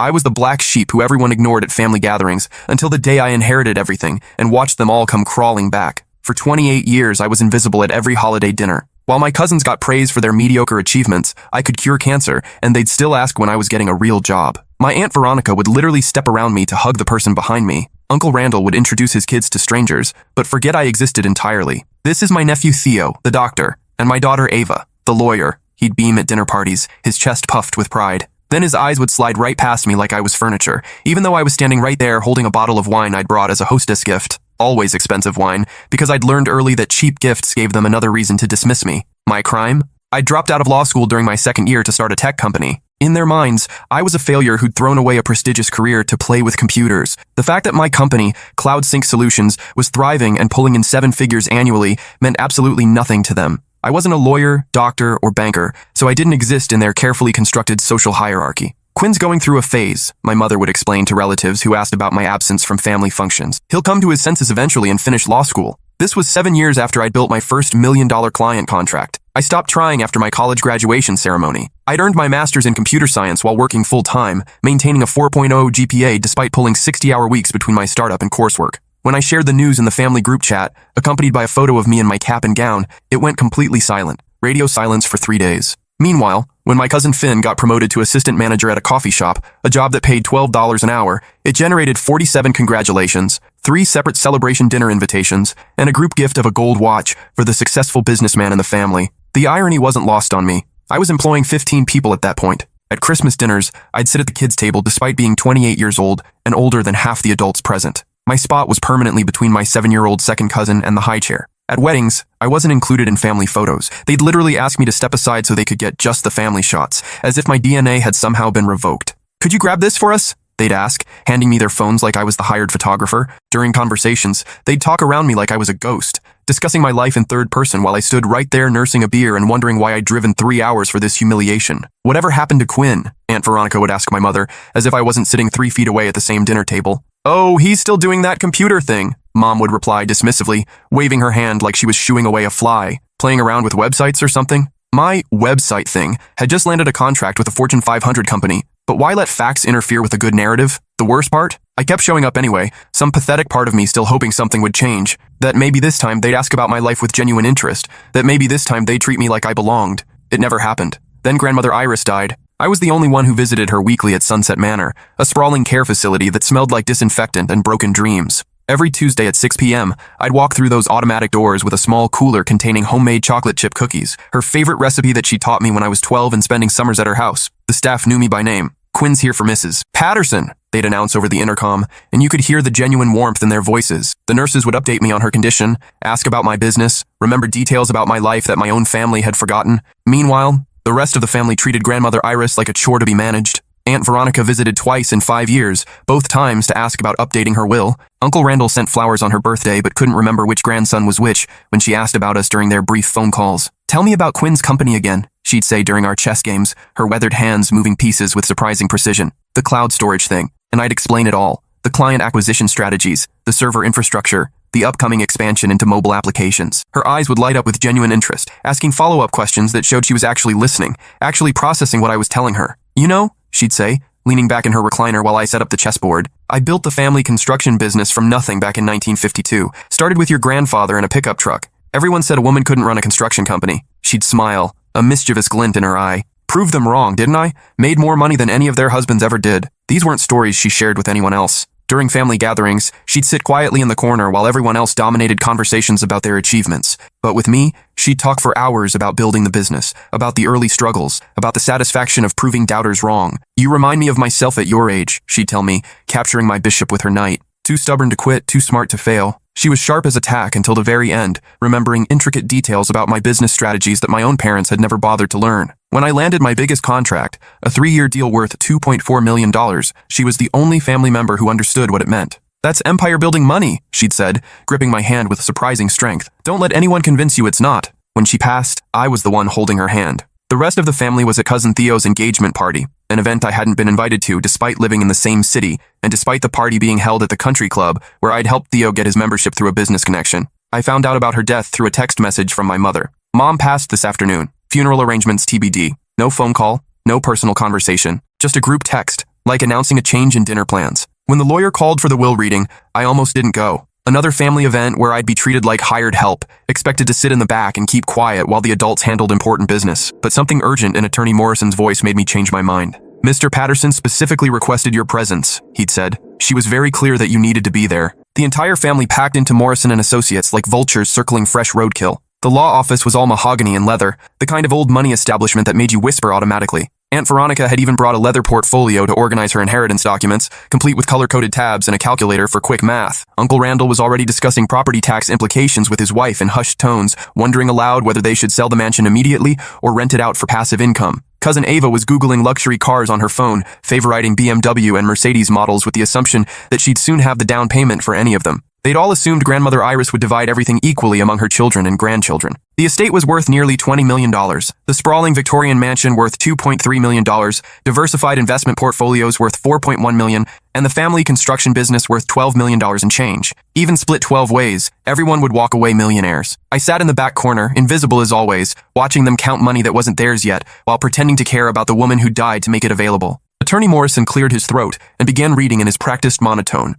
I was the black sheep who everyone ignored at family gatherings until the day I inherited everything and watched them all come crawling back. For 28 years, I was invisible at every holiday dinner. While my cousins got praise for their mediocre achievements, I could cure cancer, and they'd still ask when I was getting a real job. My Aunt Veronica would literally step around me to hug the person behind me. Uncle Randall would introduce his kids to strangers, but forget I existed entirely. This is my nephew Theo, the doctor, and my daughter Ava, the lawyer. He'd beam at dinner parties, his chest puffed with pride. Then his eyes would slide right past me like I was furniture, even though I was standing right there holding a bottle of wine I'd brought as a hostess gift. Always expensive wine, because I'd learned early that cheap gifts gave them another reason to dismiss me. My crime? I dropped out of law school during my second year to start a tech company. In their minds, I was a failure who'd thrown away a prestigious career to play with computers. The fact that my company, CloudSync Solutions, was thriving and pulling in 7 figures annually meant absolutely nothing to them. I wasn't a lawyer, doctor, or banker, so I didn't exist in their carefully constructed social hierarchy. Quinn's going through a phase, my mother would explain to relatives who asked about my absence from family functions. He'll come to his senses eventually and finish law school. This was 7 years after I'd built my first $1 million client contract. I stopped trying after my college graduation ceremony. I'd earned my master's in computer science while working full-time, maintaining a 4.0 GPA despite pulling 60-hour weeks between my startup and coursework. When I shared the news in the family group chat, accompanied by a photo of me in my cap and gown, it went completely silent. Radio silence for 3 days. Meanwhile, when my cousin Finn got promoted to assistant manager at a coffee shop, a job that paid $12 an hour, it generated 47 congratulations, 3 separate celebration dinner invitations, and a group gift of a gold watch for the successful businessman in the family. The irony wasn't lost on me. I was employing 15 people at that point. At Christmas dinners, I'd sit at the kids' table despite being 28 years old and older than half the adults present. My spot was permanently between my 7-year-old second cousin and the high chair. At weddings, I wasn't included in family photos. They'd literally ask me to step aside so they could get just the family shots, as if my DNA had somehow been revoked. "Could you grab this for us?" they'd ask, handing me their phones like I was the hired photographer. During conversations, they'd talk around me like I was a ghost, discussing my life in third person while I stood right there nursing a beer and wondering why I'd driven 3 hours for this humiliation. "Whatever happened to Quinn?" Aunt Veronica would ask my mother, as if I wasn't sitting 3 feet away at the same dinner table. "Oh, he's still doing that computer thing," Mom would reply dismissively, waving her hand like she was shooing away a fly. "Playing around with websites or something?" My website thing had just landed a contract with a Fortune 500 company, but why let facts interfere with a good narrative? The worst part? I kept showing up anyway, some pathetic part of me still hoping something would change, that maybe this time they'd ask about my life with genuine interest, that maybe this time they'd treat me like I belonged. It never happened. Then grandmother Iris died. I was the only one who visited her weekly at Sunset Manor, a sprawling care facility that smelled like disinfectant and broken dreams. Every Tuesday at 6 p.m., I'd walk through those automatic doors with a small cooler containing homemade chocolate chip cookies, her favorite recipe that she taught me when I was 12 and spending summers at her house. The staff knew me by name. "Quinn's here for Mrs. Patterson," they'd announce over the intercom, and you could hear the genuine warmth in their voices. The nurses would update me on her condition, ask about my business, remember details about my life that my own family had forgotten. Meanwhile, the rest of the family treated grandmother Iris like a chore to be managed. Aunt Veronica visited twice in 5 years, both times to ask about updating her will. Uncle Randall sent flowers on her birthday but couldn't remember which grandson was which when she asked about us during their brief phone calls. "Tell me about Quinn's company again," she'd say during our chess games, her weathered hands moving pieces with surprising precision. "The cloud storage thing," and I'd explain it all. The client acquisition strategies, the server infrastructure, the upcoming expansion into mobile applications. Her eyes would light up with genuine interest, asking follow-up questions that showed she was actually listening, actually processing what I was telling her. "You know," she'd say, leaning back in her recliner while I set up the chessboard, "I built the family construction business from nothing back in 1952. Started with your grandfather in a pickup truck. Everyone said a woman couldn't run a construction company." She'd smile, a mischievous glint in her eye. "Proved them wrong, didn't I? Made more money than any of their husbands ever did." These weren't stories she shared with anyone else. During family gatherings, she'd sit quietly in the corner while everyone else dominated conversations about their achievements. But with me, she'd talk for hours about building the business, about the early struggles, about the satisfaction of proving doubters wrong. "You remind me of myself at your age," she'd tell me, capturing my bishop with her knight. Too stubborn to quit, too smart to fail. She was sharp as a tack until the very end, remembering intricate details about my business strategies that my own parents had never bothered to learn. When I landed my biggest contract, a 3-year deal worth $2.4 million, she was the only family member who understood what it meant. "That's empire-building money," she'd said, gripping my hand with surprising strength. "Don't let anyone convince you it's not." When she passed, I was the one holding her hand. The rest of the family was at Cousin Theo's engagement party, an event I hadn't been invited to despite living in the same city, and despite the party being held at the country club where I'd helped Theo get his membership through a business connection. I found out about her death through a text message from my mother. "Mom passed this afternoon. Funeral arrangements TBD. No phone call, no personal conversation. Just a group text. like announcing a change in dinner plans. When the lawyer called for the will reading, I almost didn't go. Another family event where I'd be treated like hired help, expected to sit in the back and keep quiet while the adults handled important business. But something urgent in Attorney Morrison's voice made me change my mind. Mr. Patterson specifically requested your presence, he'd said. She was very clear that you needed to be there. The entire family packed into Morrison and Associates like vultures circling fresh roadkill. The law office was all mahogany and leather, the kind of old money establishment that made you whisper automatically. Aunt Veronica had even brought a leather portfolio to organize her inheritance documents, complete with color-coded tabs and a calculator for quick math. Uncle Randall was already discussing property tax implications with his wife in hushed tones, wondering aloud whether they should sell the mansion immediately or rent it out for passive income. Cousin Ava was Googling luxury cars on her phone, favoriting BMW and Mercedes models with the assumption that she'd soon have the down payment for any of them. They'd all assumed Grandmother Iris would divide everything equally among her children and grandchildren. The estate was worth nearly $20 million, the sprawling Victorian mansion worth $2.3 million, diversified investment portfolios worth $4.1 million, and the family construction business worth $12 million and change. Even split 12 ways, everyone would walk away millionaires. I sat in the back corner, invisible as always, watching them count money that wasn't theirs yet, while pretending to care about the woman who died to make it available. Attorney Morrison cleared his throat and began reading in his practiced monotone.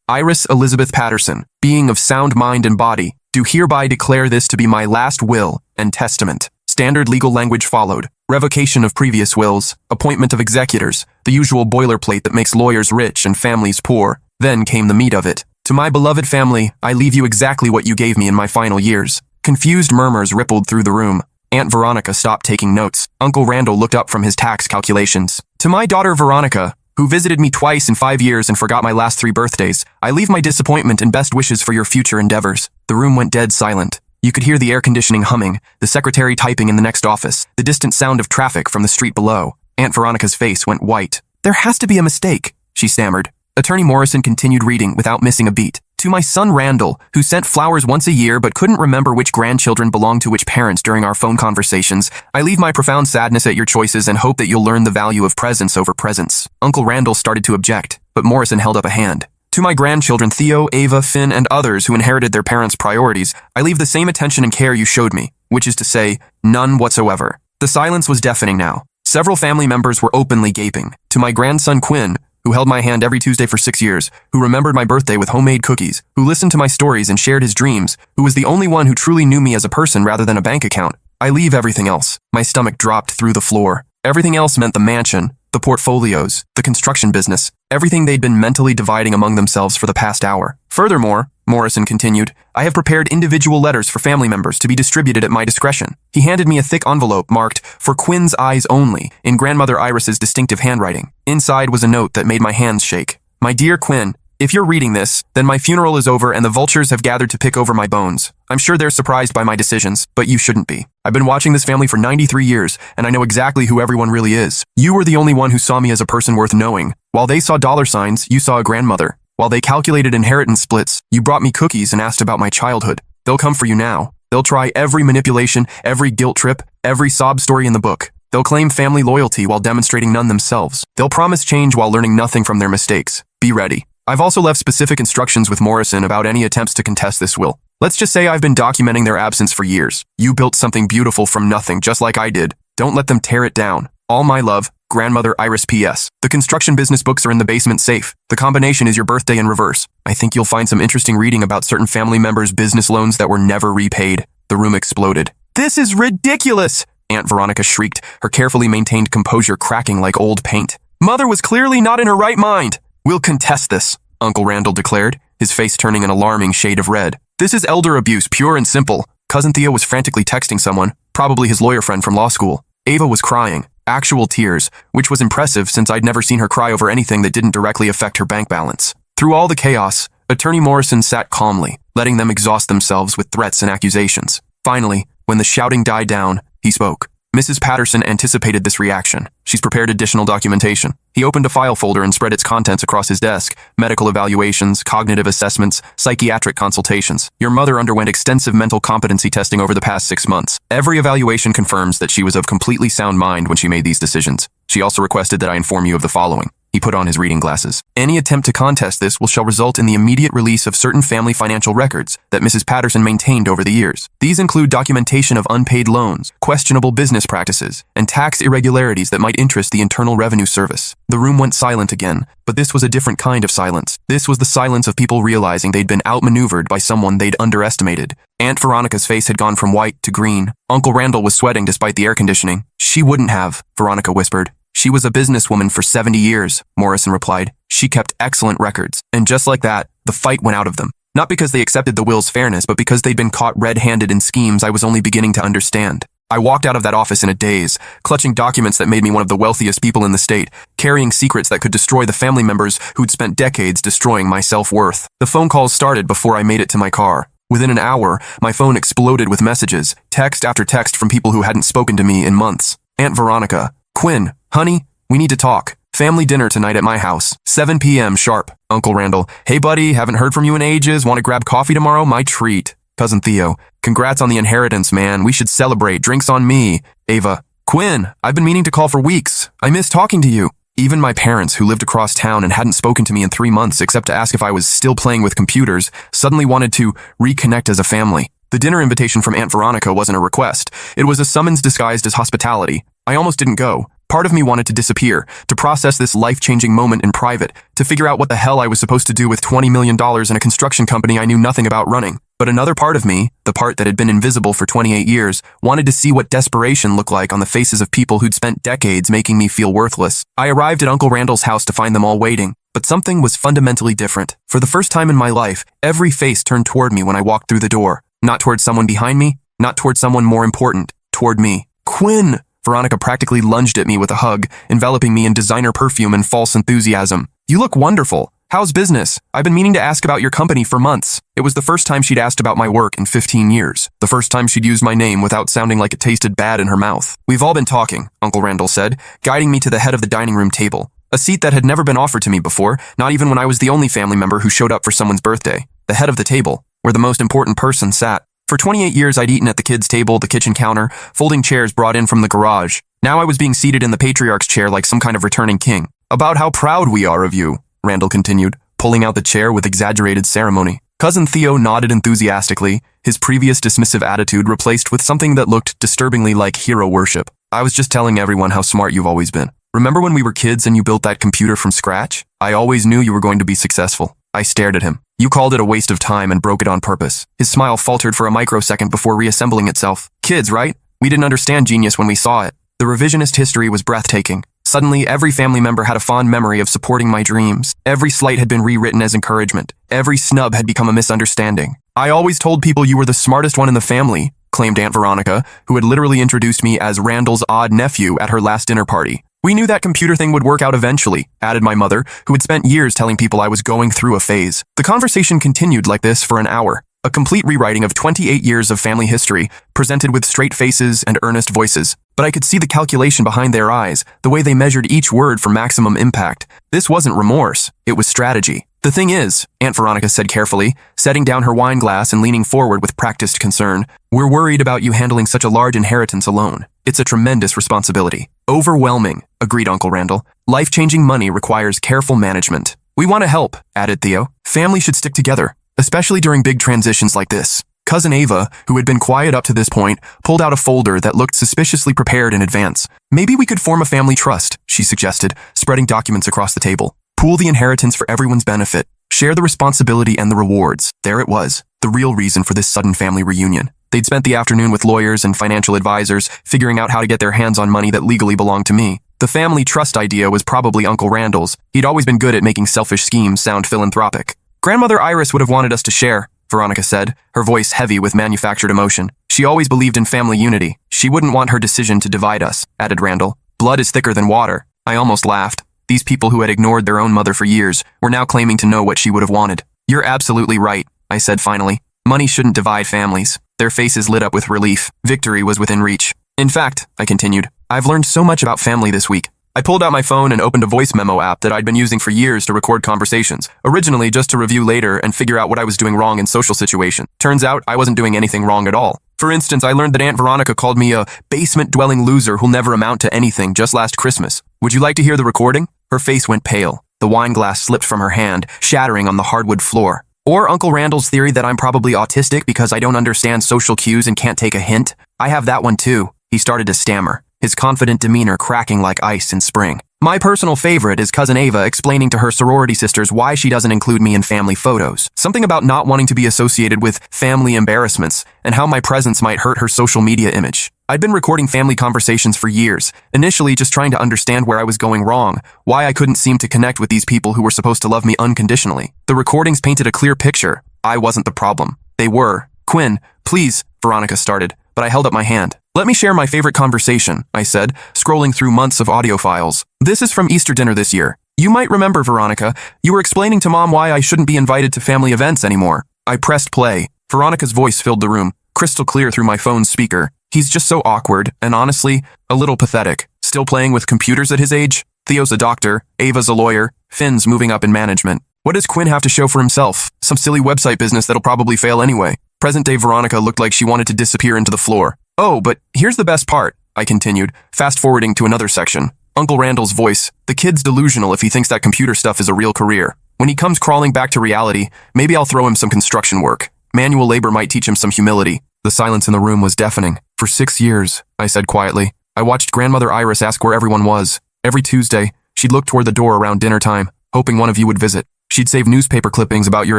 Iris Elizabeth Patterson, being of sound mind and body, do hereby declare this to be my last will and testament. Standard legal language followed. Revocation of previous wills, appointment of executors, the usual boilerplate that makes lawyers rich and families poor. Then came the meat of it. To my beloved family, I leave you exactly what you gave me in my final years. Confused murmurs rippled through the room. Aunt Veronica stopped taking notes. Uncle Randall looked up from his tax calculations. To my daughter Veronica, who visited me twice in 5 years and forgot my last 3 birthdays, I leave my disappointment and best wishes for your future endeavors. The room went dead silent. You could hear the air conditioning humming, the secretary typing in the next office, the distant sound of traffic from the street below. Aunt Veronica's face went white. There has to be a mistake, she stammered. Attorney Morrison continued reading without missing a beat. To my son Randall, who sent flowers once a year but couldn't remember which grandchildren belonged to which parents during our phone conversations, I leave my profound sadness at your choices and hope that you'll learn the value of presence over presents. Uncle Randall started to object, but Morrison held up a hand. To my grandchildren Theo, Ava, Finn, and others who inherited their parents' priorities, I leave the same attention and care you showed me, which is to say, none whatsoever. The silence was deafening now. Several family members were openly gaping. To my grandson Quinn, who held my hand every Tuesday for 6 years, who remembered my birthday with homemade cookies, who listened to my stories and shared his dreams, who was the only one who truly knew me as a person rather than a bank account. I leave everything else. My stomach dropped through the floor. Everything else meant the mansion, the portfolios, the construction business, everything they'd been mentally dividing among themselves for the past hour. Furthermore, Morrison continued, I have prepared individual letters for family members to be distributed at my discretion. He handed me a thick envelope marked, for Quinn's eyes only, in Grandmother Iris's distinctive handwriting. Inside was a note that made my hands shake. My dear Quinn, if you're reading this, then my funeral is over and the vultures have gathered to pick over my bones. I'm sure they're surprised by my decisions, but you shouldn't be. I've been watching this family for 93 years, and I know exactly who everyone really is. You were the only one who saw me as a person worth knowing. While they saw dollar signs, you saw a grandmother. While they calculated inheritance splits, you brought me cookies and asked about my childhood. They'll come for you now. They'll try every manipulation, every guilt trip, every sob story in the book. They'll claim family loyalty while demonstrating none themselves. They'll promise change while learning nothing from their mistakes. Be ready. I've also left specific instructions with Morrison about any attempts to contest this will. Let's just say I've been documenting their absence for years. You built something beautiful from nothing, just like I did. Don't let them tear it down. All my love, Grandmother Iris P.S. The construction business books are in the basement safe. The combination is your birthday in reverse. I think you'll find some interesting reading about certain family members' business loans that were never repaid. The room exploded. This is ridiculous! Aunt Veronica shrieked, her carefully maintained composure cracking like old paint. Mother was clearly not in her right mind. We'll contest this, Uncle Randall declared, his face turning an alarming shade of red. This is elder abuse, pure and simple. Cousin Theo was frantically texting someone, probably his lawyer friend from law school. Ava was crying. Actual tears, which was impressive since I'd never seen her cry over anything that didn't directly affect her bank balance. Through all the chaos, Attorney Morrison sat calmly, letting them exhaust themselves with threats and accusations. Finally, when the shouting died down, he spoke. Mrs. Patterson anticipated this reaction. She's prepared additional documentation. He opened a file folder and spread its contents across his desk. Medical evaluations, cognitive assessments, psychiatric consultations. Your mother underwent extensive mental competency testing over the past 6 months. Every evaluation confirms that she was of completely sound mind when she made these decisions. She also requested that I inform you of the following. He put on his reading glasses. Any attempt to contest this shall result in the immediate release of certain family financial records that Mrs. Patterson maintained over the years. These include documentation of unpaid loans, questionable business practices, and tax irregularities that might interest the Internal Revenue Service. The room went silent again, but this was a different kind of silence. This was the silence of people realizing they'd been outmaneuvered by someone they'd underestimated. Aunt Veronica's face had gone from white to green. Uncle Randall was sweating despite the air conditioning. She wouldn't have, Veronica whispered. She was a businesswoman for 70 years, Morrison replied. She kept excellent records. And just like that, the fight went out of them. Not because they accepted the will's fairness, but because they'd been caught red-handed in schemes I was only beginning to understand. I walked out of that office in a daze, clutching documents that made me one of the wealthiest people in the state, carrying secrets that could destroy the family members who'd spent decades destroying my self-worth. The phone calls started before I made it to my car. Within an hour, my phone exploded with messages, text after text from people who hadn't spoken to me in months. Aunt Veronica. Quinn. Honey, we need to talk. Family dinner tonight at my house. 7 p.m. sharp. Uncle Randall. Hey buddy, haven't heard from you in ages. Want to grab coffee tomorrow? My treat. Cousin Theo. Congrats on the inheritance, man. We should celebrate. Drinks on me. Ava. Quinn, I've been meaning to call for weeks. I miss talking to you. Even my parents, who lived across town and hadn't spoken to me in 3 months except to ask if I was still playing with computers, suddenly wanted to reconnect as a family. The dinner invitation from Aunt Veronica wasn't a request. It was a summons disguised as hospitality. I almost didn't go. Part of me wanted to disappear, to process this life-changing moment in private, to figure out what the hell I was supposed to do with $20 million in a construction company I knew nothing about running. But another part of me, the part that had been invisible for 28 years, wanted to see what desperation looked like on the faces of people who'd spent decades making me feel worthless. I arrived at Uncle Randall's house to find them all waiting, but something was fundamentally different. For the first time in my life, every face turned toward me when I walked through the door. Not toward someone behind me, not toward someone more important, toward me. Quinn! Veronica practically lunged at me with a hug, enveloping me in designer perfume and false enthusiasm. You look wonderful. How's business? I've been meaning to ask about your company for months. It was the first time she'd asked about my work in 15 years. The first time she'd used my name without sounding like it tasted bad in her mouth. We've all been talking, Uncle Randall said, guiding me to the head of the dining room table. A seat that had never been offered to me before, not even when I was the only family member who showed up for someone's birthday. The head of the table, where the most important person sat. For 28 years, I'd eaten at the kids' table, the kitchen counter, folding chairs brought in from the garage. Now I was being seated in the patriarch's chair like some kind of returning king. About how proud we are of you, Randall continued, pulling out the chair with exaggerated ceremony. Cousin Theo nodded enthusiastically, his previous dismissive attitude replaced with something that looked disturbingly like hero worship. I was just telling everyone how smart you've always been. Remember when we were kids and you built that computer from scratch? I always knew you were going to be successful. I stared at him. You called it a waste of time and broke it on purpose. His smile faltered for a microsecond before reassembling itself. Kids, right? We didn't understand genius when we saw it. The revisionist history was breathtaking. Suddenly, every family member had a fond memory of supporting my dreams. Every slight had been rewritten as encouragement. Every snub had become a misunderstanding. I always told people you were the smartest one in the family, claimed Aunt Veronica, who had literally introduced me as Randall's odd nephew at her last dinner party. We knew that computer thing would work out eventually, added my mother, who had spent years telling people I was going through a phase. The conversation continued like this for an hour. A complete rewriting of 28 years of family history, presented with straight faces and earnest voices. But I could see the calculation behind their eyes, the way they measured each word for maximum impact. This wasn't remorse, it was strategy. The thing is, Aunt Veronica said carefully, setting down her wine glass and leaning forward with practiced concern, we're worried about you handling such a large inheritance alone. It's a tremendous responsibility. Overwhelming, agreed Uncle Randall. Life-changing money requires careful management. We want to help, added Theo. Family should stick together, especially during big transitions like this. Cousin Ava, who had been quiet up to this point, pulled out a folder that looked suspiciously prepared in advance. Maybe we could form a family trust, she suggested, spreading documents across the table. Pool the inheritance for everyone's benefit. Share the responsibility and the rewards. There it was, the real reason for this sudden family reunion. They'd spent the afternoon with lawyers and financial advisors, figuring out how to get their hands on money that legally belonged to me. The family trust idea was probably Uncle Randall's. He'd always been good at making selfish schemes sound philanthropic. Grandmother Iris would have wanted us to share, Veronica said, her voice heavy with manufactured emotion. She always believed in family unity. She wouldn't want her decision to divide us, added Randall. Blood is thicker than water. I almost laughed. These people who had ignored their own mother for years were now claiming to know what she would have wanted. You're absolutely right, I said finally. Money shouldn't divide families. Their faces lit up with relief. Victory was within reach. In fact, I continued, I've learned so much about family this week. I pulled out my phone and opened a voice memo app that I'd been using for years to record conversations, originally just to review later and figure out what I was doing wrong in social situations. Turns out I wasn't doing anything wrong at all. For instance, I learned that Aunt Veronica called me a basement-dwelling loser who'll never amount to anything just last Christmas. Would you like to hear the recording? Her face went pale. The wine glass slipped from her hand, shattering on the hardwood floor. Or Uncle Randall's theory that I'm probably autistic because I don't understand social cues and can't take a hint. I have that one too. He started to stammer, his confident demeanor cracking like ice in spring. My personal favorite is Cousin Ava explaining to her sorority sisters why she doesn't include me in family photos. Something about not wanting to be associated with family embarrassments and how my presence might hurt her social media image. I'd been recording family conversations for years, initially just trying to understand where I was going wrong, why I couldn't seem to connect with these people who were supposed to love me unconditionally. The recordings painted a clear picture. I wasn't the problem. They were. Quinn, please, Veronica started, but I held up my hand. Let me share my favorite conversation, I said, scrolling through months of audio files. This is from Easter dinner this year. You might remember, Veronica, you were explaining to Mom why I shouldn't be invited to family events anymore. I pressed play. Veronica's voice filled the room, crystal clear through my phone's speaker. He's just so awkward, and honestly, a little pathetic. Still playing with computers at his age? Theo's a doctor, Ava's a lawyer, Finn's moving up in management. What does Quinn have to show for himself? Some silly website business that'll probably fail anyway. Present-day Veronica looked like she wanted to disappear into the floor. Oh, but here's the best part, I continued, fast-forwarding to another section. Uncle Randall's voice. The kid's delusional if he thinks that computer stuff is a real career. When he comes crawling back to reality, maybe I'll throw him some construction work. Manual labor might teach him some humility. The silence in the room was deafening. For 6 years, I said quietly, I watched Grandmother Iris ask where everyone was. Every Tuesday, she'd look toward the door around dinner time, hoping one of you would visit. She'd save newspaper clippings about your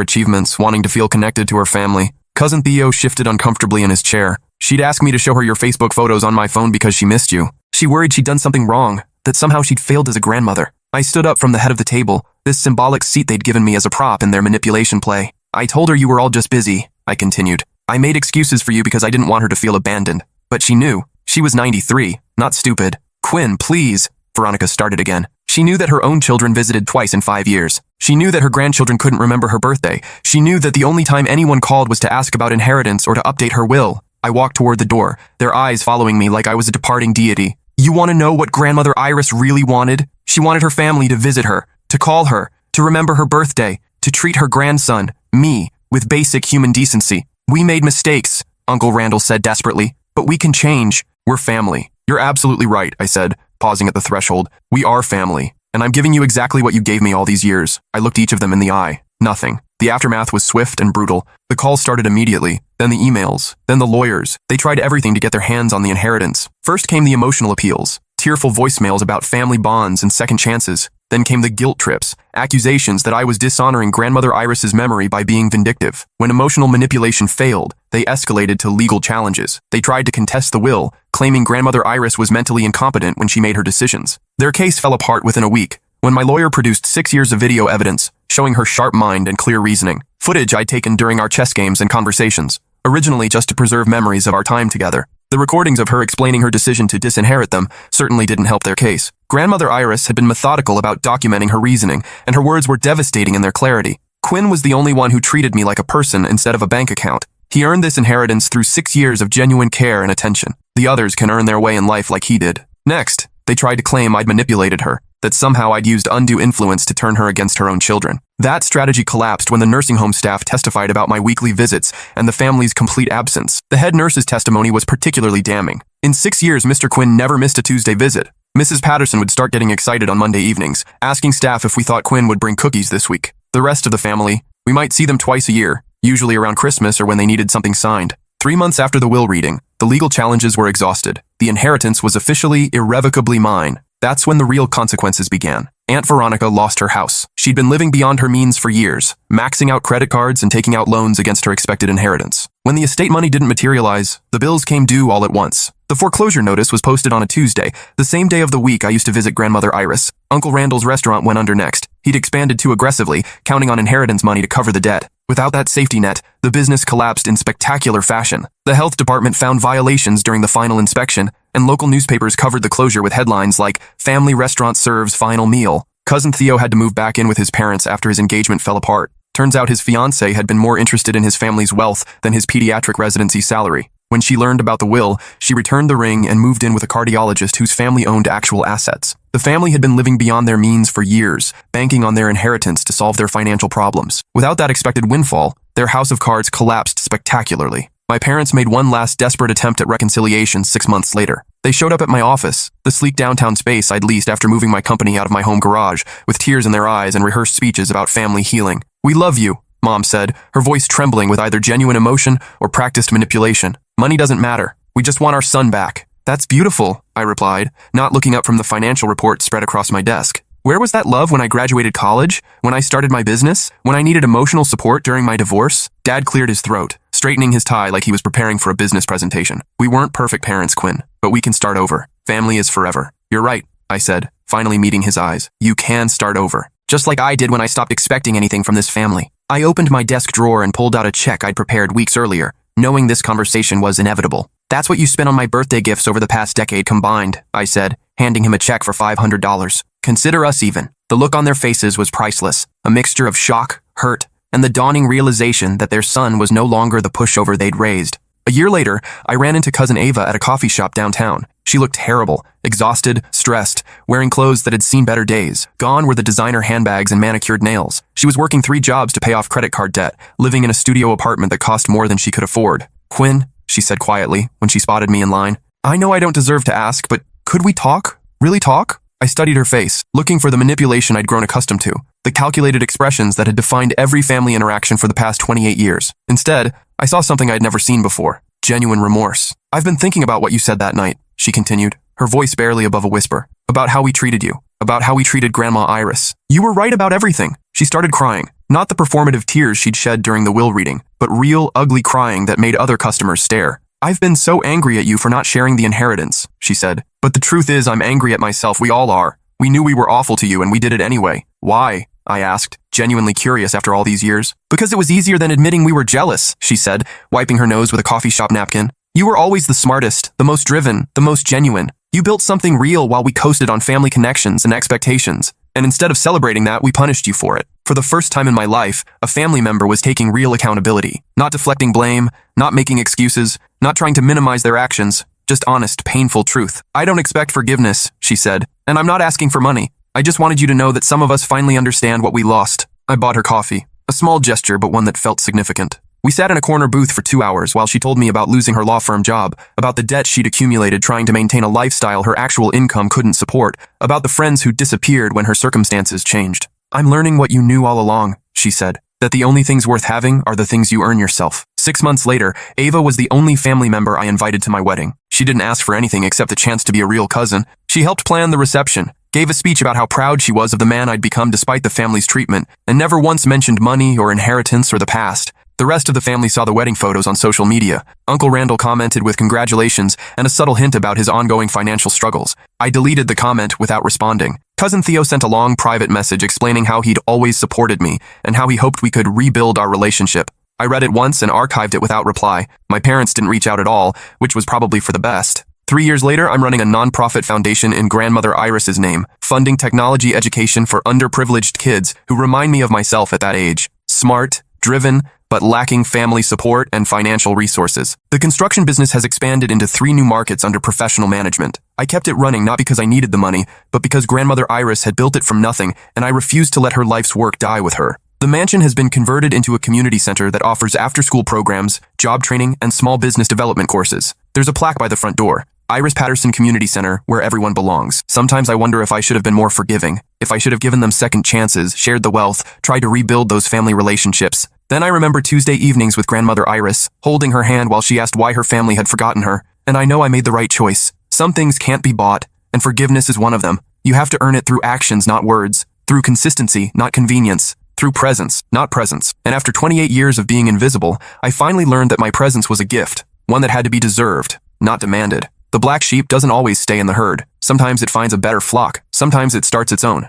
achievements, wanting to feel connected to her family. Cousin Theo shifted uncomfortably in his chair. She'd ask me to show her your Facebook photos on my phone because she missed you. She worried she'd done something wrong, that somehow she'd failed as a grandmother. I stood up from the head of the table, this symbolic seat they'd given me as a prop in their manipulation play. I told her you were all just busy, I continued. I made excuses for you because I didn't want her to feel abandoned. But she knew. She was 93, not stupid. Quinn, please, Veronica started again. She knew that her own children visited twice in 5 years. She knew that her grandchildren couldn't remember her birthday. She knew that the only time anyone called was to ask about inheritance or to update her will. I walked toward the door, their eyes following me like I was a departing deity. You want to know what Grandmother Iris really wanted? She wanted her family to visit her, to call her, to remember her birthday, to treat her grandson, me, with basic human decency. We made mistakes, Uncle Randall said desperately, but we can change. We're family. You're absolutely right, I said, pausing at the threshold. We are family, and I'm giving you exactly what you gave me all these years. I looked each of them in the eye. Nothing. The aftermath was swift and brutal. The calls started immediately, then the emails, then the lawyers. They tried everything to get their hands on the inheritance. First came the emotional appeals, tearful voicemails about family bonds and second chances. Then came the guilt trips, accusations that I was dishonoring Grandmother Iris's memory by being vindictive. When emotional manipulation failed, they escalated to legal challenges. They tried to contest the will, claiming Grandmother Iris was mentally incompetent when she made her decisions. Their case fell apart within a week, when my lawyer produced 6 years of video evidence, showing her sharp mind and clear reasoning. Footage I'd taken during our chess games and conversations, originally just to preserve memories of our time together. The recordings of her explaining her decision to disinherit them certainly didn't help their case. Grandmother Iris had been methodical about documenting her reasoning, and her words were devastating in their clarity. Quinn was the only one who treated me like a person instead of a bank account. He earned this inheritance through 6 years of genuine care and attention. The others can earn their way in life like he did. Next, they tried to claim I'd manipulated her, that somehow I'd used undue influence to turn her against her own children. That strategy collapsed when the nursing home staff testified about my weekly visits and the family's complete absence. The head nurse's testimony was particularly damning. In 6 years, Mr. Quinn never missed a Tuesday visit. Mrs. Patterson would start getting excited on Monday evenings, asking staff if we thought Quinn would bring cookies this week. The rest of the family, we might see them twice a year, usually around Christmas or when they needed something signed. 3 months after the will reading, the legal challenges were exhausted. The inheritance was officially, irrevocably mine. That's when the real consequences began. Aunt Veronica lost her house. She'd been living beyond her means for years, maxing out credit cards and taking out loans against her expected inheritance. When the estate money didn't materialize, the bills came due all at once. The foreclosure notice was posted on a Tuesday, the same day of the week I used to visit Grandmother Iris. Uncle Randall's restaurant went under next. He'd expanded too aggressively, counting on inheritance money to cover the debt. Without that safety net, the business collapsed in spectacular fashion. The health department found violations during the final inspection, and local newspapers covered the closure with headlines like, "Family Restaurant Serves Final Meal." Cousin Theo had to move back in with his parents after his engagement fell apart. Turns out his fiancée had been more interested in his family's wealth than his pediatric residency salary. When she learned about the will, she returned the ring and moved in with a cardiologist whose family owned actual assets. The family had been living beyond their means for years, banking on their inheritance to solve their financial problems. Without that expected windfall, their house of cards collapsed spectacularly. My parents made one last desperate attempt at reconciliation 6 months later. They showed up at my office, the sleek downtown space I'd leased after moving my company out of my home garage, with tears in their eyes and rehearsed speeches about family healing. "We love you," Mom said, her voice trembling with either genuine emotion or practiced manipulation. "Money doesn't matter. We just want our son back." "That's beautiful," I replied, not looking up from the financial report spread across my desk. Where was that love when I graduated college? When I started my business? When I needed emotional support during my divorce? Dad cleared his throat, straightening his tie like he was preparing for a business presentation. "We weren't perfect parents, Quinn, but we can start over. Family is forever." "You're right," I said, finally meeting his eyes. "You can start over. Just like I did when I stopped expecting anything from this family." I opened my desk drawer and pulled out a check I'd prepared weeks earlier, knowing this conversation was inevitable. "That's what you spent on my birthday gifts over the past decade combined," I said, handing him a check for $500. "Consider us even." The look on their faces was priceless, a mixture of shock, hurt, and the dawning realization that their son was no longer the pushover they'd raised. A year later, I ran into Cousin Ava at a coffee shop downtown. She looked terrible, exhausted, stressed, wearing clothes that had seen better days. Gone were the designer handbags and manicured nails. She was working 3 jobs to pay off credit card debt, living in a studio apartment that cost more than she could afford. "Quinn," she said quietly when she spotted me in line, "I know I don't deserve to ask, but could we talk? Really talk?" I studied her face, looking for the manipulation I'd grown accustomed to, the calculated expressions that had defined every family interaction for the past 28 years. Instead, I saw something I'd never seen before, genuine remorse. "I've been thinking about what you said that night," she continued, her voice barely above a whisper, "about how we treated you, about how we treated Grandma Iris. You were right about everything." She started crying, not the performative tears she'd shed during the will reading, but real, ugly crying that made other customers stare. "I've been so angry at you for not sharing the inheritance," she said. "But the truth is I'm angry at myself. We all are. We knew we were awful to you and we did it anyway." "Why?" I asked, genuinely curious after all these years. "Because it was easier than admitting we were jealous," she said, wiping her nose with a coffee shop napkin. "You were always the smartest, the most driven, the most genuine. You built something real while we coasted on family connections and expectations. And instead of celebrating that, we punished you for it. For the first time in my life, a family member was taking real accountability, not deflecting blame, not making excuses, not trying to minimize their actions, just honest, painful truth. "I don't expect forgiveness," she said, "and I'm not asking for money. I just wanted you to know that some of us finally understand what we lost." I bought her coffee, a small gesture but one that felt significant. We sat in a corner booth for 2 hours while she told me about losing her law firm job, about the debt she'd accumulated trying to maintain a lifestyle her actual income couldn't support, about the friends who disappeared when her circumstances changed. "I'm learning what you knew all along," she said, "that the only things worth having are the things you earn yourself." 6 months later, Ava was the only family member I invited to my wedding. She didn't ask for anything except the chance to be a real cousin. She helped plan the reception, gave a speech about how proud she was of the man I'd become despite the family's treatment, and never once mentioned money or inheritance or the past. The rest of the family saw the wedding photos on social media. Uncle Randall commented with congratulations and a subtle hint about his ongoing financial struggles. I deleted the comment without responding. Cousin Theo sent a long private message explaining how he'd always supported me and how he hoped we could rebuild our relationship. I read it once and archived it without reply. My parents didn't reach out at all, which was probably for the best. 3 years later, I'm running a nonprofit foundation in Grandmother Iris's name, funding technology education for underprivileged kids who remind me of myself at that age. Smart, driven, but lacking family support and financial resources. The construction business has expanded into 3 new markets under professional management. I kept it running not because I needed the money, but because Grandmother Iris had built it from nothing, and I refused to let her life's work die with her. The mansion has been converted into a community center that offers after-school programs, job training, and small business development courses. There's a plaque by the front door. Iris Patterson Community Center, where everyone belongs. Sometimes I wonder if I should have been more forgiving, if I should have given them second chances, shared the wealth, tried to rebuild those family relationships. Then I remember Tuesday evenings with Grandmother Iris, holding her hand while she asked why her family had forgotten her, and I know I made the right choice. Some things can't be bought, and forgiveness is one of them. You have to earn it through actions, not words, through consistency, not convenience, through presence, not presence. And after 28 years of being invisible, I finally learned that my presence was a gift, one that had to be deserved, not demanded. The black sheep doesn't always stay in the herd. Sometimes it finds a better flock. Sometimes it starts its own.